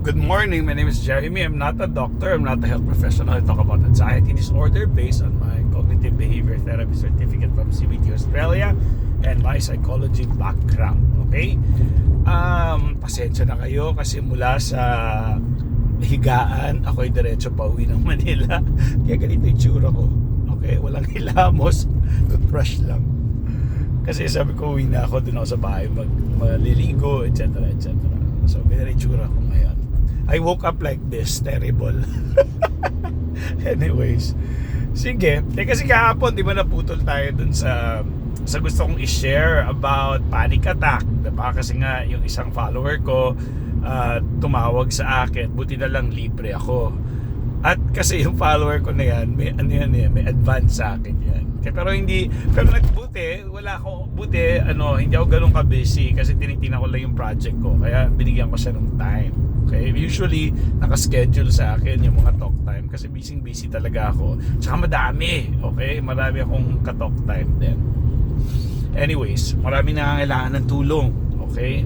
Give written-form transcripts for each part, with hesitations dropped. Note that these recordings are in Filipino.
Good morning, my name is Jeremy. I'm not a doctor, I'm not a health professional. I talk about anxiety disorder based on my cognitive behavior therapy certificate from CBT Australia and my psychology background. Okay? Pasensya na kayo kasi mula sa higaan, ako'y diretso pa uwi ng Manila. Kaya ganito yung tsura ko. Okay? Walang hilamos, toothbrush lang. Kasi sabi ko, uwi na ako, dun ako sa bahay, maliligo, etc. etc. So, ganyan yung tsura ko ngayon. I woke up like this, terrible. Anyways, sige. Kasi kahapon, di ba naputol tayo dun sa gusto kong i-share about panic attack. Diba? Kasi nga, yung isang follower ko, tumawag sa akin, buti na lang libre ako. At kasi yung follower ko na yan, may advance sa akin yan. Pero nagbuti, hindi ako ganun ka-busy kasi tinitingnan ko lang yung project ko. Kaya binigyan ko siya ng time. Okay? Usually, nakaschedule sa akin yung mga talk time kasi busy talaga ako. Tsaka madami. Okay? Marami akong ka-talk time din. Anyways, marami nangangailangan ng tulong. Okay?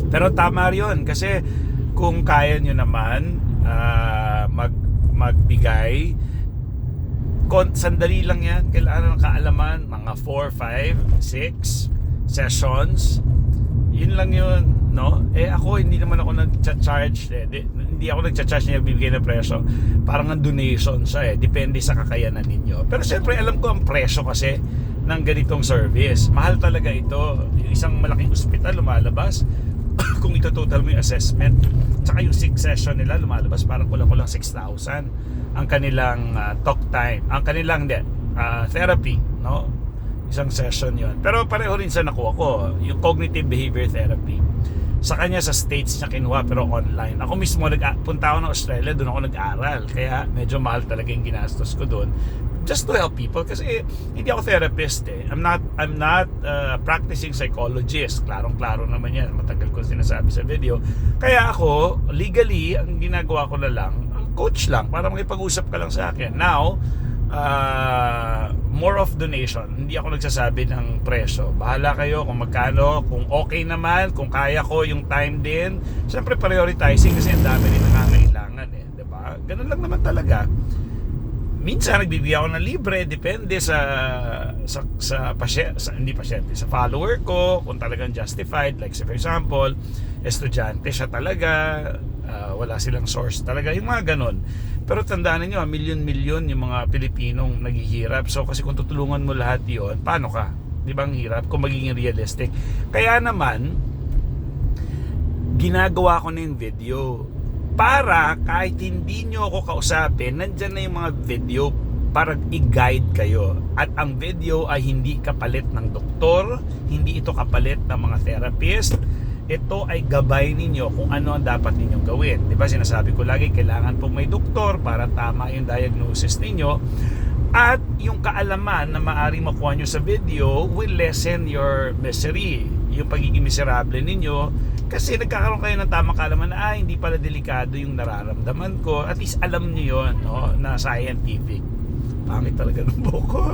Pero tama yun kasi kung kaya nyo naman magbigay, sandali lang yan. Kailangan ng kaalaman, mga 4, 5, 6 sessions. Yun lang yun, no? Ako, hindi naman ako nag-charge. Hindi ako nag-charge niya bibigay ng presyo. Parang ang donation siya depende sa kakayanan ninyo. Pero syempre, alam ko ang presyo kasi ng ganitong service. Mahal talaga ito. Yung isang malaking ospital lumalabas kung ito total mo yung assessment. Tsaka yung 6 session nila lumalabas parang kulang-kulang 6,000 ang kanilang talk time, ang kanilang therapy, no? Isang session yon. Pero pareho rin sa nakuha ko, yung cognitive behavior therapy. Sa kanya sa States niya kinuha pero online. Ako mismo punta ako ng Australia, doon ako nag-aral. Kaya medyo mahal talaga yung ginastos ko doon. Just to help people kasi hindi ako therapist I'm not practicing psychologist. Klarong-klaro naman yan. Matagal ko sinasabi sa video. Kaya ako, legally, ang ginagawa ko na lang, coach lang para makipag-usap ka lang sa akin. Now, more of donation. Hindi ako nagsasabi ng presyo. Bahala kayo kung magkano, kung okay naman, kung kaya ko yung time din. Siyempre prioritizing kasi ang dami rin nangangailangan diba? Ganun lang naman talaga. Minsan nagbibigay ako ng libre, depende sa follower ko kung talagang justified. Like for example, estudyante siya talaga, wala silang source talaga, yung mga ganon. Pero tandaan niyo, milyon-milyon yung mga Pilipinong naghihirap. So kasi kung tutulungan mo lahat yon, paano ka? Di ba ang hirap kung magiging realistic? Kaya naman, ginagawa ko na yung video para kahit hindi nyo ako kausapin, nandyan na yung mga video para i-guide kayo. At ang video ay hindi kapalit ng doktor, hindi ito kapalit ng mga therapist. Ito ay gabay ninyo kung ano ang dapat ninyong gawin. Diba sinasabi ko lagi, kailangan pong may doktor para tama yung diagnosis ninyo. At yung kaalaman na maaaring makuha nyo sa video will lessen your misery, yung pagiging miserable ninyo. Kasi nagkakaroon kayo ng tamang kaalaman na hindi pala delikado yung nararamdaman ko. At least alam nyo yun, no, na scientific. Pangit talaga ng buko.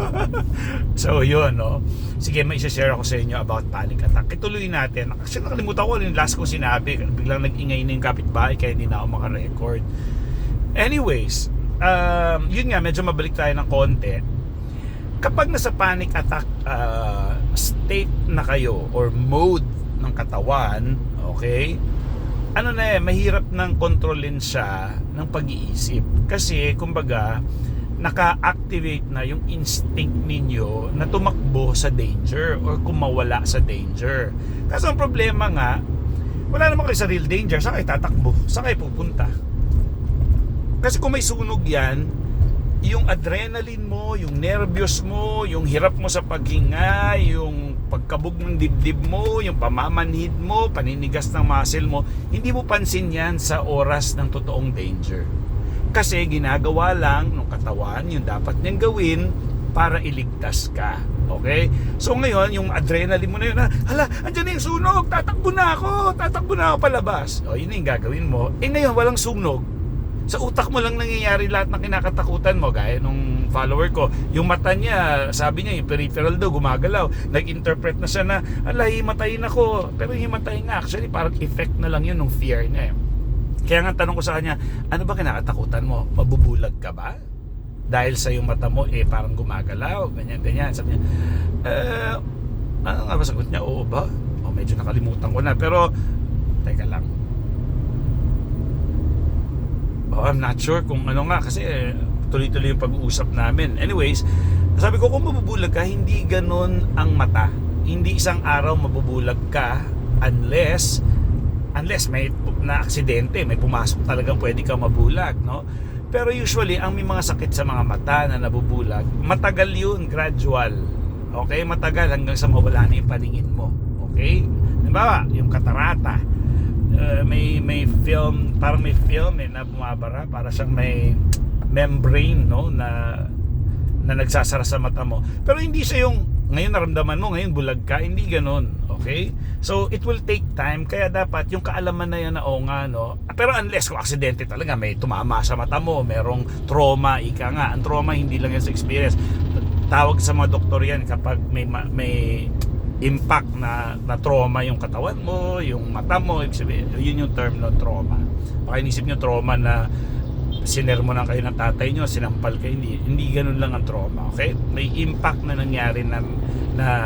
So yun, no. Sige, may isa-share ako sa inyo about panic attack. Ituloy natin. Kasi nakalimutan ko yung last ko sinabi. Biglang nag-ingay na yung kapitbahay kaya hindi na ako makarecord. Anyways, yun nga, medyo mabalik tayo ng konti. Kapag nasa panic attack state na kayo or mode ng katawan, okay, mahirap nang kontrolin siya ng pag-iisip. Kasi, kumbaga, naka-activate na yung instinct ninyo na tumakbo sa danger or kumawala sa danger. Kasi ang problema nga, wala naman kayo sa real danger. Saan kayo tatakbo? Saan kayo pupunta? Kasi kung may sunog yan, yung adrenaline mo, yung nervyos mo, yung hirap mo sa paghinga, yung pagkabog ng dibdib mo, yung pamamanhid mo, paninigas ng muscle mo, hindi mo pansin yan sa oras ng totoong danger. Kasi ginagawa lang ng katawan yung dapat niyang gawin para iligtas ka. Okay? So ngayon, yung adrenaline mo na yun, hala, andyan na yung sunog, tatakbo na ako palabas. O, yun na yung gagawin mo. Ngayon, walang sunog. Sa utak mo lang nangyayari lahat ng kinakatakutan mo. Gaya nung follower ko, yung mata niya, sabi niya, yung peripheral daw, gumagalaw. Nag-interpret na siya na, ala, himatayin ako. Pero himatayin nga, actually, parang effect na lang yun ng fear niya. Kaya nga tanong ko sa kanya, ano ba kinakatakutan mo? Mabubulag ka ba? Dahil sa yung mata mo parang gumagalaw, ganyan. Sabi niya, ano nga ba sagot niya? Oo ba? Medyo nakalimutan ko na. Pero, teka lang. I'm not sure kung ano nga kasi tuloy-tuloy yung pag-uusap namin. Anyways, sabi ko kung mabubulag ka, hindi ganun ang mata. Hindi isang araw mabubulag ka unless may na aksidente, may pumasok talagang pwede ka mabulag, no? Pero usually, ang may mga sakit sa mga mata na nabubulag, matagal yun, gradual. Okay? Matagal hanggang sa mawala na yung paningin mo. Okay? Diba? Yung katarata. May film, parang may film na bumabara, para siyang may membrane, no? Na nagsasara sa mata mo. Pero hindi siya yung ngayon naramdaman mo, ngayon bulag ka, hindi ganun. Okay? So, it will take time, kaya dapat yung kaalaman na yan na nga, no? Pero unless kung aksidente talaga, may tumama sa mata mo, merong trauma, ika nga. Ang trauma, hindi lang yan sa experience. Tawag sa mga doktor yan kapag may impact na trauma yung katawan mo, yung mata mo, yun yung term ng trauma. Baka inisip nyo trauma na sinermonan kayo ng tatay nyo, sinampal kayo, hindi ganun lang ang trauma, okay? May impact na nangyari na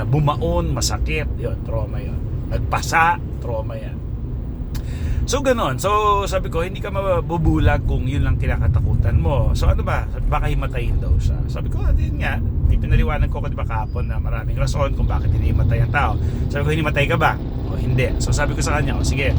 bumaon, masakit, yun, trauma yun. Nagpasa, trauma yan. So ganun, so sabi ko, hindi ka mabubulag kung yun lang kinakatakutan mo. So ano ba? Baka himatayin daw siya. Sabi ko, din nga, pinaliwanag ko diba kahapon na maraming rason kung bakit hindi himatay ang tao. Sabi ko, hinimatay ka ba? O hindi. So sabi ko sa kanya, sige,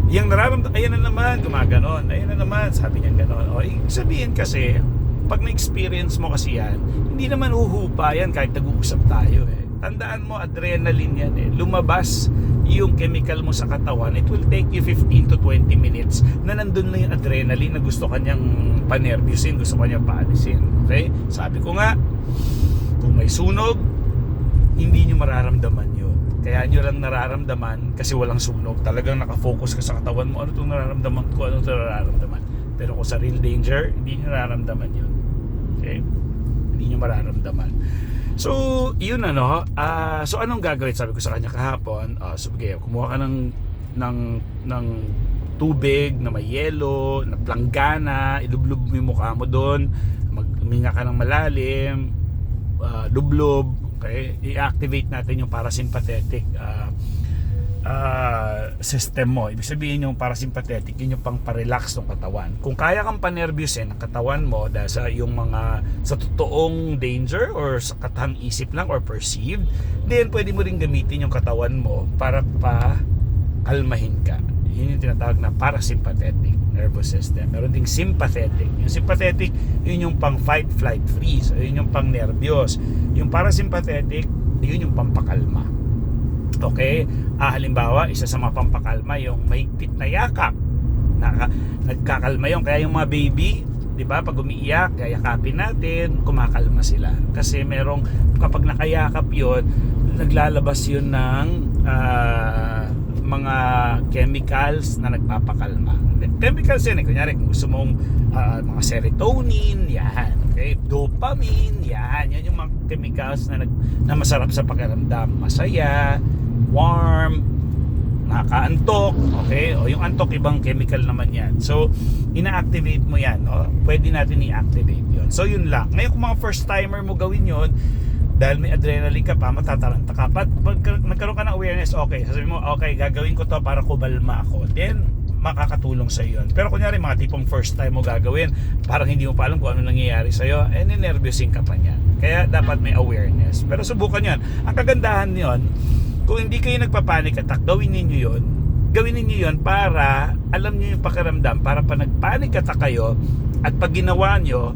yung nararamdaman, ayan na naman, gumaganon, ayan na naman, sabi niya ganon. O, sabihin kasi, pag na-experience mo kasi yan, hindi naman uhupa yan kahit nag-uusap tayo Tandaan mo, adrenaline yan lumabas yung chemical mo sa katawan, it will take you 15 to 20 minutes na nandun na yung adrenaline na gusto kanyang panervyusin, gusto kanyang paalisin. Okay? Sabi ko nga, kung may sunog, hindi nyo mararamdaman yun. Kaya nyo lang nararamdaman kasi walang sunog. Talagang nakafocus ka sa katawan mo. Ano itong nararamdaman ko? Ano itong nararamdaman? Pero kung sa real danger, hindi nyo nararamdaman yun. Okay? Hindi nyo mararamdaman. So, yun so anong gagawin? Sabi ko sa kanya kahapon, sige, kumuha ka ng tubig na may yelo, na planggana, ilublob mo yung mukha mo doon, magminga ka ng malalim, lublob. Okay, i-activate natin yung parasympathetic system mo. Ibig sabihin yung parasympathetic, yun yung pang parelax ng katawan. Kung kaya kang panervyusin ang katawan mo dahil sa yung mga sa totoong danger or sa katang isip lang or perceived, then pwede mo rin gamitin yung katawan mo para pa kalmahin ka. Yun yung tinatawag na parasympathetic nervous system. Meron ding sympathetic. Yung sympathetic, yun yung pang fight, flight, freeze. Yun yung pang nervyos. Yung parasympathetic, yun yung pampakalma. Okay? Halimbawa, isa sa mga pampakalma, yung mahigpit na yakap. Nagkakalma yun. Kaya yung mga baby, di ba, pag umiiyak, yakapin natin, kumakalma sila. Kasi merong, kapag nakayakap yun, naglalabas yun ng mga chemicals na nagpapakalma. Chemicals yan kunyari kung gusto mong mga serotonin, yan, okay, dopamine, yan yung mga chemicals na masarap sa pakiramdam, masaya, warm, nakakaantok, okay, o yung antok ibang chemical naman yan. So ina-activate mo yan, pwede natin i-activate yun. So yun lang. Ngayon kung mga first timer mo gawin yun, dahil may adrenaline ka pa, matataranta ka. Pag nagkaroon ka ng awareness, okay, sasabihin mo, okay, gagawin ko to para kubalma ako. Then, makakatulong sa yun. Pero kunyari, mga tipong first time mo gagawin, parang hindi mo pa alam kung ano nangyayari sa'yo, ninervyusin ka pa niyan. Kaya dapat may awareness. Pero subukan yan. Ang kagandahan yun, kung hindi kayo nagpa-panic attack, gawin ninyo yun para alam niyo yung pakiramdam, para pa nag-panic attack kayo, at pag ginawa nyo,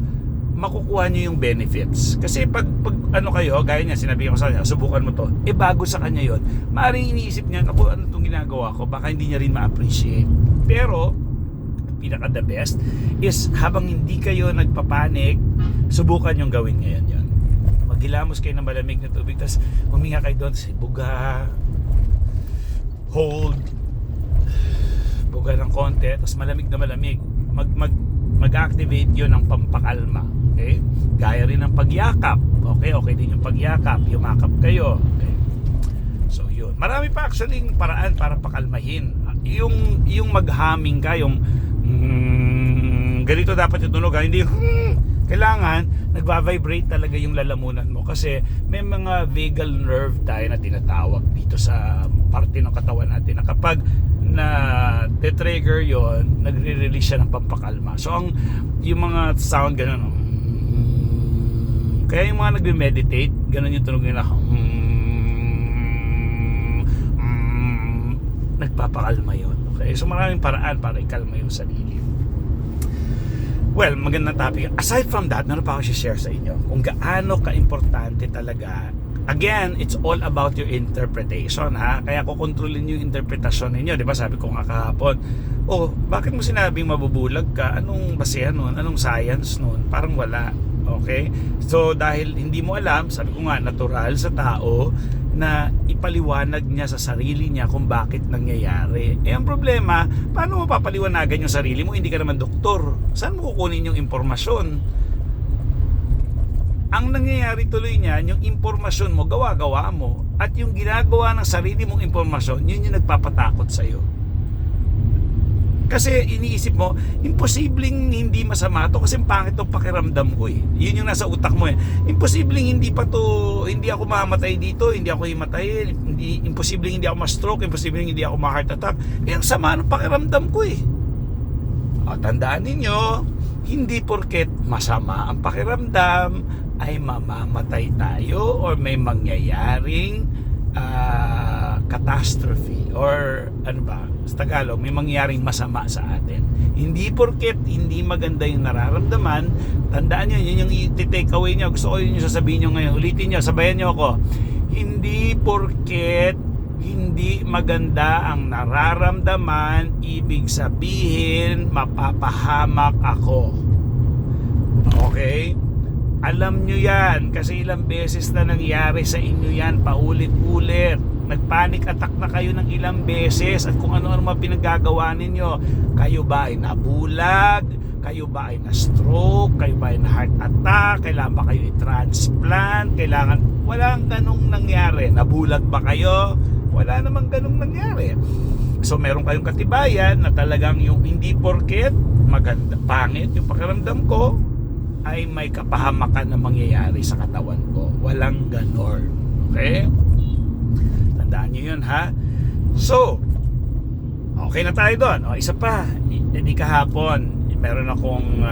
makukuha nyo yung benefits. Kasi pag ano kayo, gaya niya, sinabi ko sa kanya, subukan mo to, bago sa kanya yon, maaaring iniisip niya, ako, ano itong ginagawa ko, baka hindi niya rin ma-appreciate. Pero pinaka the best is habang hindi kayo nagpapanik, subukan yung gawin ngayon yon. Maghilamos kayo ng malamig na tubig, tapos huminga kayo doon, buga, hold, buga ng konti, tapos malamig na malamig, mag-activate yun ng pampakalma. Okay? Gaya rin ng pagyakap. Okay din yung pagyakap, yumakap kayo. Okay? So yun. Marami pa actually paraan para pakalmahin. Yung maghaming ka, yung ganito dapat yung tunog, hindi kailangan nagva-vibrate talaga yung lalamunan mo, kasi may mga vagal nerve tayo na tinatawag dito sa parte ng katawan natin na kapag na te-trigger yon, nagre-release siya ng pampakalma. So yung mga sound ganun, kaya yung mga nagme-meditate, ganun yung tunog nila, nagpapakalma yon. Okay, so maraming paraan para ikalma yung sarili. Well, magandang topic. Aside from that, meron pa ako share sa inyo kung gaano ka-importante talaga. Again, it's all about your interpretation, ha? Kaya kukontrolin yung interpretasyon ninyo. Di ba sabi ko nga kahapon, bakit mo sinabing mabubulag ka? Anong basehan nun? Anong science nun? Parang wala. Okay? So, dahil hindi mo alam, sabi ko nga, natural sa tao na ipaliwanag niya sa sarili niya kung bakit nangyayari. Ang problema, paano mo papaliwanagan yung sarili mo? Hindi ka naman doktor. Saan mo kukunin yung impormasyon? Ang nangyayari tuloy niyan, yung impormasyon mo, gawa-gawa mo. At yung ginagawa ng sarili mong impormasyon, yun yung nagpapatakot sa'yo. Kasi iniisip mo, imposibleng hindi masama to kasi pangit tong pakiramdam ko eh. Yun yung nasa utak mo eh. Imposibleng hindi ako mamamatay dito, hindi ako himatayin, imposibleng hindi ako ma-stroke, imposibleng hindi ako ma-heart attack. Ang sama ng pakiramdam ko eh. Tandaan ninyo, hindi porket masama ang pakiramdam ay mamamatay tayo or may mangyayaring catastrophe or ano ba, sa Tagalog, may mangyaring masama sa atin. Hindi porket hindi maganda yung nararamdaman, tandaan nyo, yun yung i-take away nyo. Gusto ko yun yung sasabihin nyo ngayon. Ulitin nyo, sabayan nyo ako. Hindi porket hindi maganda ang nararamdaman, ibig sabihin mapapahamak ako. Okay? Alam nyo yan kasi ilang beses na nangyari sa inyo yan, paulit-ulit. Nagpanic attack na kayo ng ilang beses at kung ano-ano mga pinagagawa ninyo. Kayo ba ay nabulag? Kayo ba ay na-stroke? Kayo ba ay na-heart attack? Kailangan ba kayo i-transplant? Walang ganong nangyari. Nabulag ba kayo? Wala namang ganong nangyari. So meron kayong katibayan na talagang yung hindi porket maganda, pangit yung pakiramdam ko, ay may kapahamakan na mangyayari sa katawan ko. Walang ganon. Okay? Tandaan nyo yun, ha? So, okay na tayo doon. Isa pa, hindi kahapon, meron akong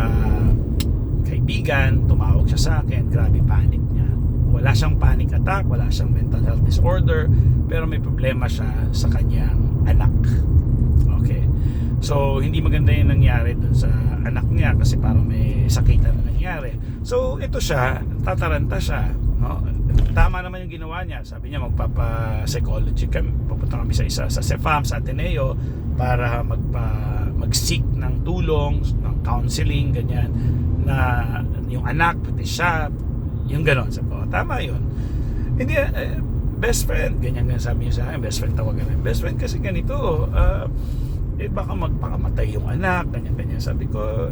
kaibigan, tumawag siya sa akin, grabe panic niya. Wala siyang panic attack, wala siyang mental health disorder, pero may problema siya sa kanyang anak. Okay. So, hindi maganda yung nangyari dun sa anak niya kasi parang may sakitan na nangyari. So, ito siya, tataranta siya. No? Tama naman yung ginawa niya. Sabi niya magpapa-psychology kami. Pupunta kami sa CEFAM, sa Ateneo para mag-seek ng tulong, ng counseling, ganyan. Na yung anak, pati siya, yung gano'n. Sabi ko, tama yun. Hindi, best friend, ganyan sabi niya sa akin, best friend tawagan namin. Best friend kasi ganito, baka magpakamatay yung anak, ganyan. Sabi ko,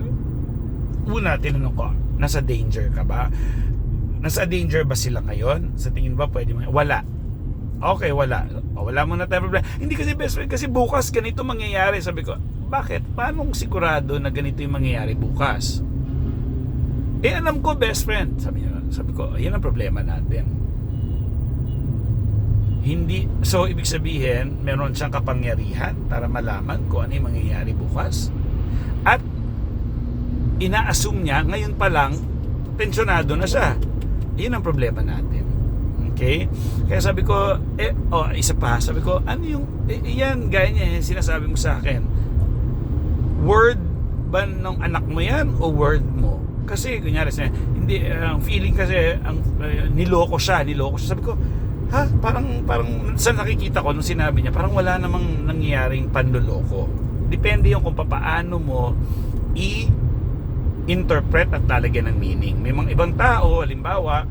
una, tinanong ko, nasa danger ka ba? Nasa danger ba sila ngayon? Sa tingin ba pwede mo? Wala. Okay, wala. Wala mo na tayo problema. Hindi kasi best friend, kasi bukas ganito mangyayari. Sabi ko, bakit? Paano sigurado na ganito yung mangyayari bukas? Alam ko best friend. Sabi ko, yan ang problema natin. Hindi, so ibig sabihin, meron siyang kapangyarihan para malaman kung ano yung mangyayari bukas. At ina-assume niya, ngayon pa lang, tensyonado na siya. Yun ang problema natin. Okay? Kaya sabi ko, isa pa, sabi ko, ano yung, yan, gaya niya, sinasabi mo sa akin, word ba ng anak mo yan o word mo? Kasi, kunyari, hindi, ang feeling kasi, niloko siya. Sabi ko, parang saan nakikita ko nung sinabi niya, parang wala namang nangyayaring panloloko. Depende yung kung paano mo interpret at lalagyan ng meaning. May mga ibang tao, halimbawa,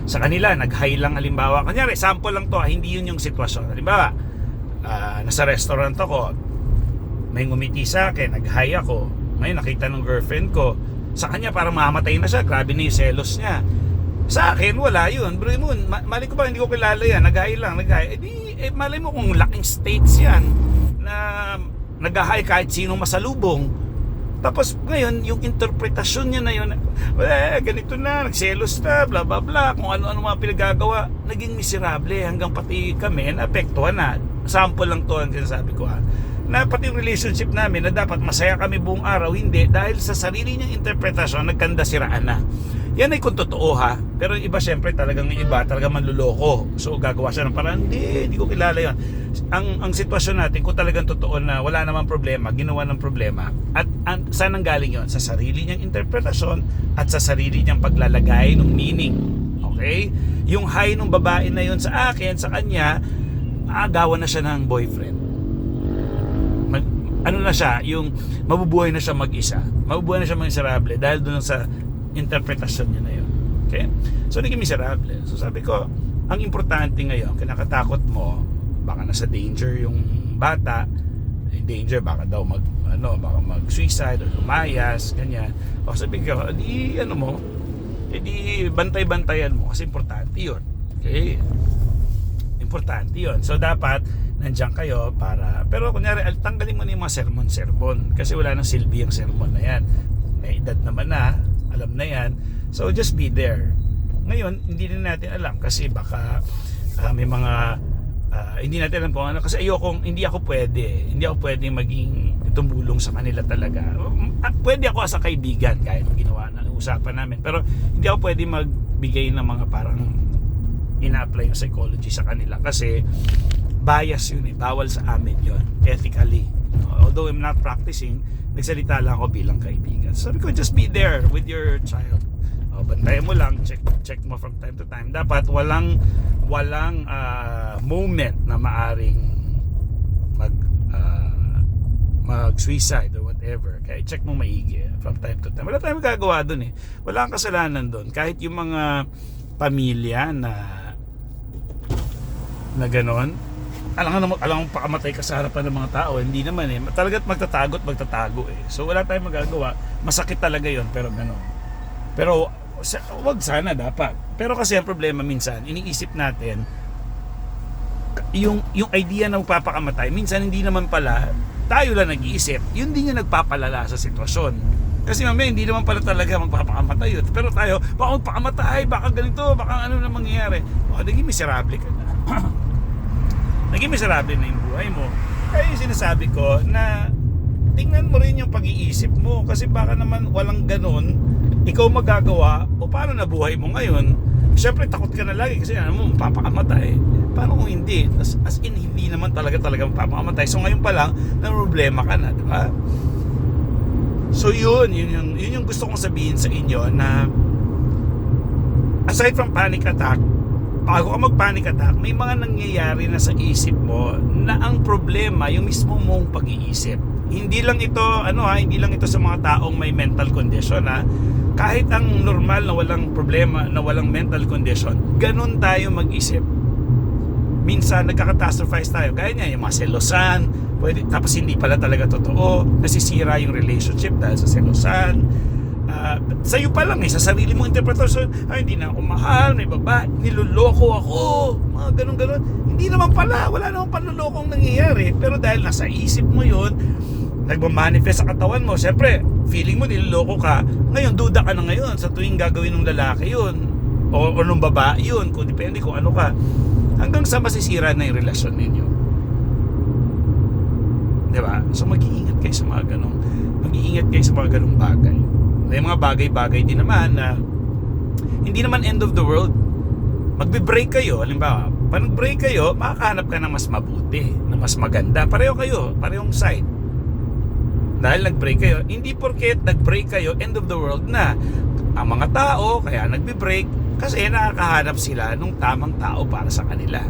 sa kanila, nag-high lang halimbawa. Kanyari, sample lang to, hindi yun yung sitwasyon. Halimbawa, nasa restaurant ako, may ngumiti sa akin, nag-high ako. Ngayon, nakita ng girlfriend ko. Sa kanya, parang mamamatay na siya. Grabe na yung selos niya. Sa akin, wala yun. Bro Moon, mali ko ba, hindi ko kilala yan. Nag-high lang, nag-high. Malay mo kung laking states yan na nag-hi kahit sino masalubong. Tapos ngayon, yung interpretasyon niya na yun, ganito na, nagselos na, bla bla bla, kung ano-ano mga pinagagawa, naging miserable hanggang pati kami, naapektuhan na. Sample lang to ang sinasabi ko na pati yung relationship namin na dapat masaya kami buong araw, hindi, dahil sa sarili niyang interpretasyon, nagkanda siraan na. Yan ay kung totoo pero yung iba syempre talagang manluloko. So gagawa siya ng parang, hindi ko kilala yun. Ang sitwasyon natin, kung talagang totoo na wala namang problema, ginawa ng problema, at saan ang galing yon? Sa sarili niyang interpretasyon at sa sarili niyang paglalagay ng meaning. Okay? Yung high ng babae na yon sa akin, sa kanya, agawan na siya ng boyfriend. Ano na siya, yung mabubuhay na siya mag-isa, mabubuhay na siya miserable dahil doon sa interpretasyon niya na yun. Okay? So naging miserable. So sabi ko, ang importante ngayon, kinakatakot mo, baka nasa danger yung bata, danger, baka daw baka mag-suicide or lumayas, ganyan. O sabi ko, di bantay-bantayan mo kasi importante yun. Okay? Importante yun. So dapat nandiyan kayo para, pero kunyari tanggalin mo na yung mga sermon kasi wala nang silbi yung sermon na yan. May edad naman na, alam na yan. So just be there. Ngayon hindi din natin alam kasi baka may mga hindi natin alam kung ano, kasi hindi ako pwede maging tumulong sa kanila talaga. Pwede ako as a kaibigan kahit ginawa na usapan namin, pero hindi ako pwede magbigay ng mga parang ina-apply yung psychology sa kanila kasi bias yun bawal sa amin yun ethically. Although I'm not practicing, nagsalita lang ako bilang kaibigan. So sabi ko, just be there with your child. Bantayan mo lang, check mo from time to time. Dapat walang moment na maaring mag-suicide or whatever. Kaya check mo maigi from time to time. Wala tayong magagawa dun wala kang kasalanan dun. Kahit yung mga pamilya na ganon, alam mo pakamatay ka sa harapan ng mga tao, hindi naman talaga't magtatago so wala tayong magagawa. Masakit talaga yon, pero ganon. Pero wag sana dapat. Pero kasi ang problema minsan, iniisip natin yung idea na magpapakamatay, minsan hindi naman pala tayo lang nag-iisip, yun din yung nagpapalala sa sitwasyon. Kasi mamaya hindi naman pala talaga magpapakamatay yun, pero tayo baka magpakamatay, baka ganito, baka ano na mangyayari. Naging miserable ka na. Naging miserable na yung buhay mo. Kaya yung sinasabi ko na tingnan mo rin yung pag-iisip mo, kasi baka naman walang ganun ikaw magagawa, o paano na buhay mo ngayon. Siyempre takot ka na lagi kasi mapapakamatay. Paano kung hindi? As in, hindi naman talaga mapapakamatay. So ngayon pa lang na problema ka na, di ba? So yun yung gusto kong sabihin sa inyo, na aside from panic attack, bago ka mag-panic attack, may mga nangyayari na sa isip mo na ang problema yung mismo mong pag-iisip. Hindi lang ito hindi lang ito sa mga taong may mental condition Kahit ang normal na walang problema, na walang mental condition, ganun tayo mag-isip. Minsan nagka-catastrophize tayo. Gaya niya, yung mga selosan, tapos hindi pala talaga totoo, nasisira yung relationship dahil sa selosan. Sa'yo pa lang sa sarili mong interpretasyon, hindi na ako mahal, may babae, niloloko ako, mga ganun-ganun. Hindi naman pala, wala namang panlolokong nangyayari, pero dahil nasa isip mo yun, nagmamanifest sa katawan mo, syempre feeling mo niloloko ka, ngayon duda ka na ngayon sa tuwing gagawin ng lalaki yun o ng babae yun, kung depende kung ano ka, hanggang sa masisira na yung relasyon ninyo, diba? So mag-iingat kayo sa mga ganong bagay. May mga bagay-bagay din naman na hindi naman end of the world. Magbe-break kayo, halimbawa, pag nag-break kayo, makakahanap ka ng mas mabuti, na mas maganda, parehong side. Dahil nag-break kayo, hindi porket nag-break kayo, end of the world na. Ang mga tao, kaya nagbe-break, kasi nakakahanap sila nung tamang tao para sa kanila.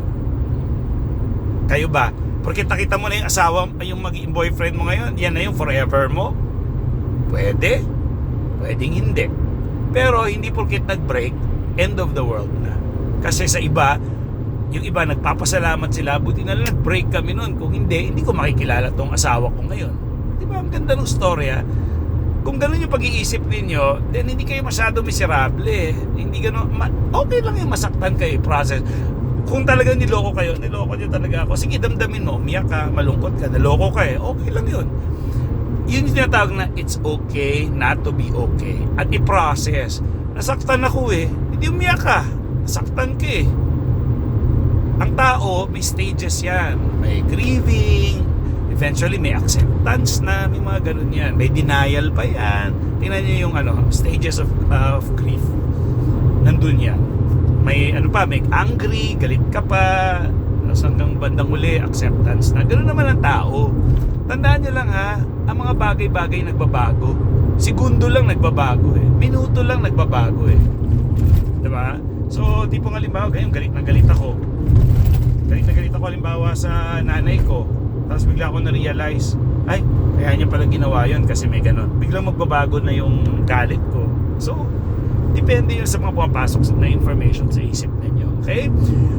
Kayo ba? Porket nakita mo na yung asawa, yung maging boyfriend mo ngayon, yan na yung forever mo? Pwedeng hindi. Pero hindi porket nag-break, end of the world na. Kasi sa iba, yung iba nagpapasalamat sila, buti na lang nag-break kami noon. Kung hindi ko makikilala tong asawa ko ngayon. Diba, ang ganda ng storya. Kung ganun yung pag-iisip ninyo, then hindi kayo masyado miserable. Hindi ganun, okay lang yung masaktan kayo, process. Kung talagang niloko kayo, niloko nyo talaga ako, sige, damdamin mo, umiyak ka, malungkot ka, naloko ka okay lang yun. Yun yung tinatawag na it's okay not to be okay. At i-process. Nasaktan ako hindi umiyak ka, nasaktan ka Ang tao, may stages yan. May grieving, eventually may acceptance na, may mga ganun yan. May denial pa yan. Tingnan nyo yung stages of grief. Nandun yan. May may angry, galit ka pa, hanggang bandang uli, acceptance na. Ganun naman ang tao. Tandaan nyo lang ang mga bagay-bagay nagbabago. Segundo lang nagbabago Minuto lang nagbabago Diba? So, tipong halimbawa, ganyan, galit na galit ako. Galit na galit ako halimbawa sa nanay ko. Tapos bigla ako na-realize, ay, kaya niya pala ginawa yun kasi may ganon. Biglang magbabago na yung galit ko. So, depende yun sa mga pumapasok na information sa isip ninyo. Okay?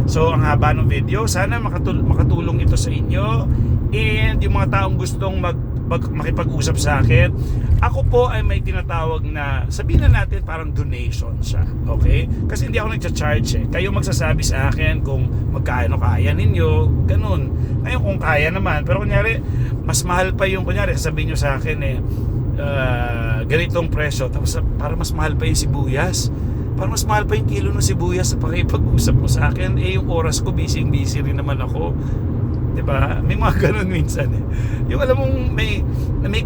So, ang haba ng video, sana makatulong ito sa inyo. And yung mga taong gustong makipag-usap sa akin, ako po ay may tinatawag na, sabihin na natin parang donation siya. Okay? Kasi hindi ako nagcha-charge Kayo magsasabi sa akin kung magkano kaya ninyo, ganun. Ngayon kung kaya naman, pero kunyari, mas mahal pa yung, kunyari, sabihin nyo sa akin ganitong presyo, tapos para mas mahal pa yung sibuyas, para mas mahal pa yung kilo ng sibuyas sa pakipag-usap mo sa akin, yung oras ko, busy rin naman ako. Diba? May mga ganun minsan Yung alam mong may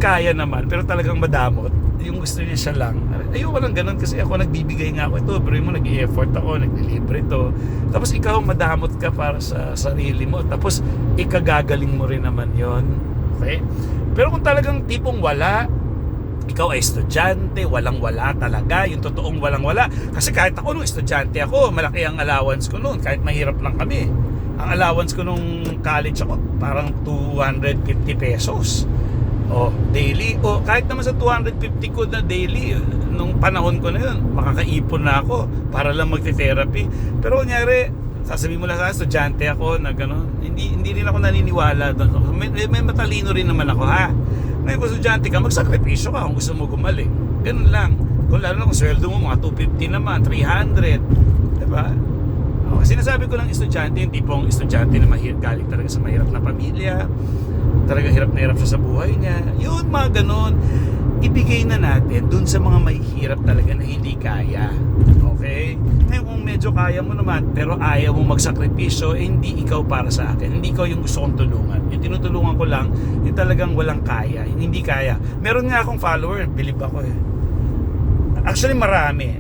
kaya naman pero talagang madamot, yung gusto niya siya lang. Ayoko lang ganun kasi ako nagbibigay nga ako ito, pero mo nag-i-effort ako, nag-deliver ito. Tapos ikaw madamot ka para sa sarili mo. Tapos ikagagaling mo rin naman yon. Okay? Pero kung talagang tipong wala, ikaw ay estudyante, walang-wala talaga, yung totoong walang-wala. Kasi kahit ako nung estudyante ako, malaki ang allowance ko noon, kahit mahirap lang kami. Ang allowance ko nung college ako, parang 250 pesos. Daily. Kahit naman sa 250 ko na daily, nung panahon ko na yun, makakaipon na ako para lang magte-therapy. Pero kunyari, sasabihin mo lang sa estudyante ako na gano'n, hindi rin ako naniniwala doon. May matalino rin naman ako Ngayon kung estudyante ka, magsakripisyo ka kung gusto mo gumaling. Ganun lang. Kung lalo na kung sweldo mo, mga 250 naman, 300. Diba? Sinasabi ko lang estudyante, yung tipong estudyante na galing talaga sa mahirap na pamilya, talaga hirap na hirap siya sa buhay niya. Yun, mga ganon, ibigay na natin dun sa mga mahihirap talaga na hindi kaya. Okay? Ngayon kung medyo kaya mo naman, pero ayaw mo magsakripisyo, hindi ikaw para sa akin. Hindi ikaw yung gusto kong tulungan. Yung tinutulungan ko lang, yung talagang walang kaya, hindi kaya. Meron nga akong follower, believe ako Actually, marami.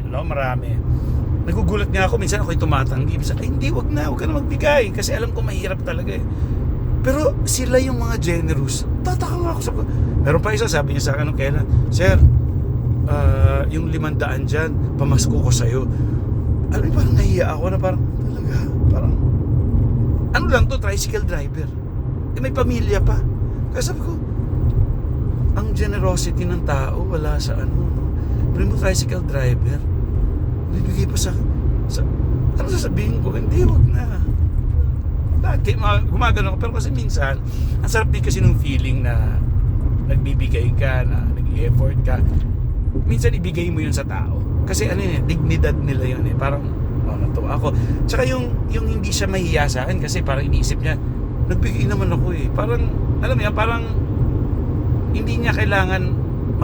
Nagugulat nga ako, minsan ako'y tumatanggi. Minsan, hindi, wag ka na magbigay. Kasi alam ko mahirap talaga Pero sila yung mga generous. Tataka nga ako meron pa isa, sabi niya sa akin nung kailan, Sir, yung 500 dyan, pamasko ko sa'yo. Alam mo, parang nahiya ako na parang, talaga, parang, ano lang to, tricycle driver. May pamilya pa. Kaya sabi ko, ang generosity ng tao, wala sa Pero mo tricycle driver, bibigay pa sa ano sasabihin ko, hindi, wag na. Dati gumagano ko, pero kasi minsan ang sarap din kasi nung feeling na nagbibigay ka, na nag-effort ka. Minsan ibigay mo yun sa tao kasi dignidad nila yun parang natuwa ako. Tsaka yung hindi siya mahiya sa akin kasi parang iniisip niya, nagbigay naman ako parang alam mo yan, parang hindi niya kailangan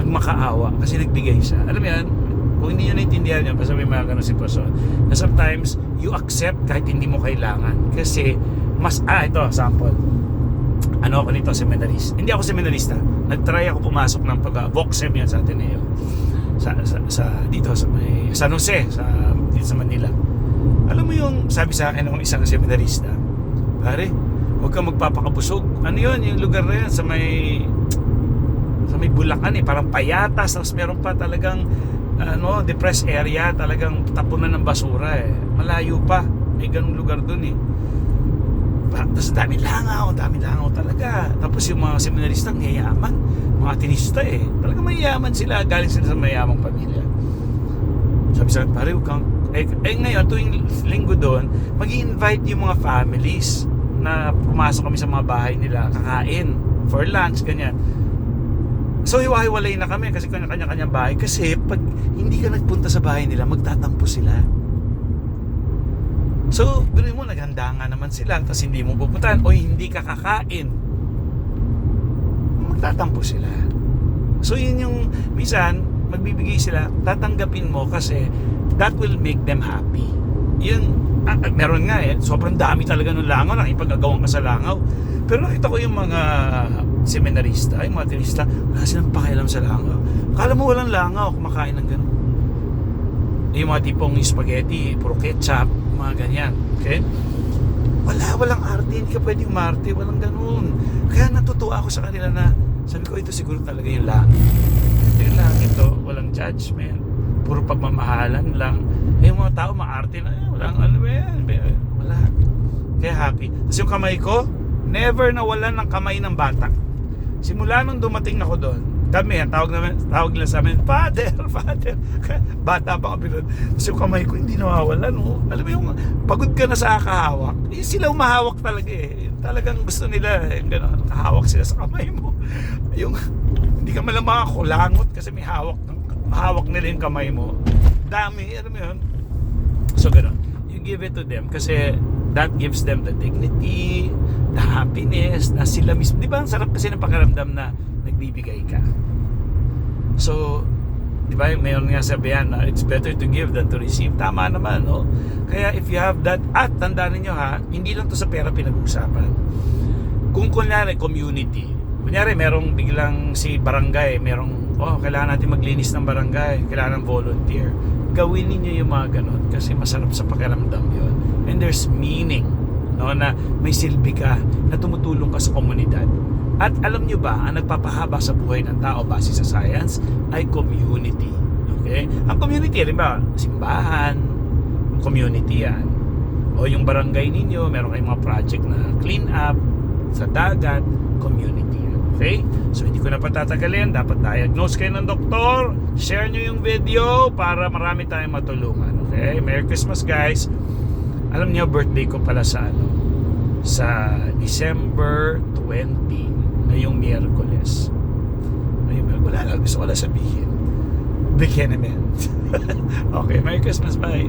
magmakaawa kasi nagbigay siya. Alam mo yan, kung hindi nyo naintindihan yan, basta may mga ganong sitwasyon, na sometimes you accept kahit hindi mo kailangan. Kasi ito, sample. Ako nito, seminarist. Hindi ako seminarista. Nag-try ako pumasok ng pag-voxem yan sa Ateneo. Dito sa may San Jose, dito sa Manila. Alam mo yung sabi sa akin ng isang seminarista, pare, huwag kang magpapakabusog. Ano yun, yung lugar na yan sa may Bulacan parang payatas, tapos meron pa talagang depressed area, talagang tapunan ng basura malayo pa, may ganung lugar dun tapos dami langaw talaga. Tapos yung mga seminarista yayaman, mga atinista talagang mayayaman sila, galing sila sa mayamang pamilya. Sabi sa akin, pare, huwag kang ngayon tuwing linggo doon, mag-i-invite yung mga families na pumasok kami sa mga bahay nila, kakain for lunch, ganyan. So hiwa-hiwalay na kami kasi kanya-kanyang bahay. Kasi pag hindi ka nagpunta sa bahay nila, magtatampo sila. So, biruin mo, naghanda nga naman sila, tapos hindi mo pupuntahan o hindi ka kakain. Magtatampo sila. So, yun yung, minsan, magbibigay sila, tatanggapin mo kasi that will make them happy. Yun, meron nga sobrang dami talaga ng langaw, nakipag-agawan ka sa langaw. Pero nakita ko yung mga seminarista, yung mga turista, wala silang pakialam sa langaw. Akala mo walang langaw, kumakain ng ganun. Yung mga tipong spaghetti, puro ketchup, mga ganyan. Okay? Walang arte, hindi ka pwede umarte, walang ganun. Kaya natutuwa ako sa kanila na, sabi ko, ito siguro talaga yung langit. Ito yung langit, walang judgment, puro pagmamahalan lang. Yung mga tao, maarte na, walang wala. Kaya happy. Tapos yung kamay ko, never nawalan ng kamay ng bata. Simula nung dumating ako doon, kami, tawag nila sa amin, Father. Bata pa kami doon. Tapos yung kamay ko hindi nawawalan. Alam mo yung pagod ka na sa kahawak, sila umahawak talaga Talagang gusto nila, gano'n, kahawak sila sa kamay mo. Yung, hindi ka malang makakulangot kasi may hawak nila yung kamay mo. Dami, alam mo yun. So gano'n, you give it to them kasi that gives them the dignity, the happiness, na sila mismo. Di ba ang sarap kasi ng pakiramdam na nagbibigay ka. So, di ba, mayroon nga sabihan na it's better to give than to receive. Tama naman, no? Kaya if you have that, at tandaan niyo ha, hindi lang to sa pera pinag-uusapan. Kung kunyari, community. Kunyari, merong biglang si barangay, merong, kailangan natin maglinis ng barangay, kailangan ng volunteer. Gawin niyo yung mga ganun kasi masarap sa pakiramdam yun. And there's meaning, no, na may silbi ka, na tumutulong ka sa komunidad. At alam nyo ba, ang nagpapahaba sa buhay ng tao base sa science ay community. Okay? Ang community, rin ba? Simbahan, community yan. O yung barangay ninyo, meron kayong mga project na clean up sa dagat, community yan. Okay? So hindi ko na patatagalin, dapat diagnose kayo ng doktor, share nyo yung video para marami tayong matulungan. Okay? Merry Christmas guys. Alam niyo, birthday ko pala sa December 20, ngayong Miyerkules. Wala lang, gusto ko lang sabihin. Bigyan naman. Okay, Merry Christmas, bye.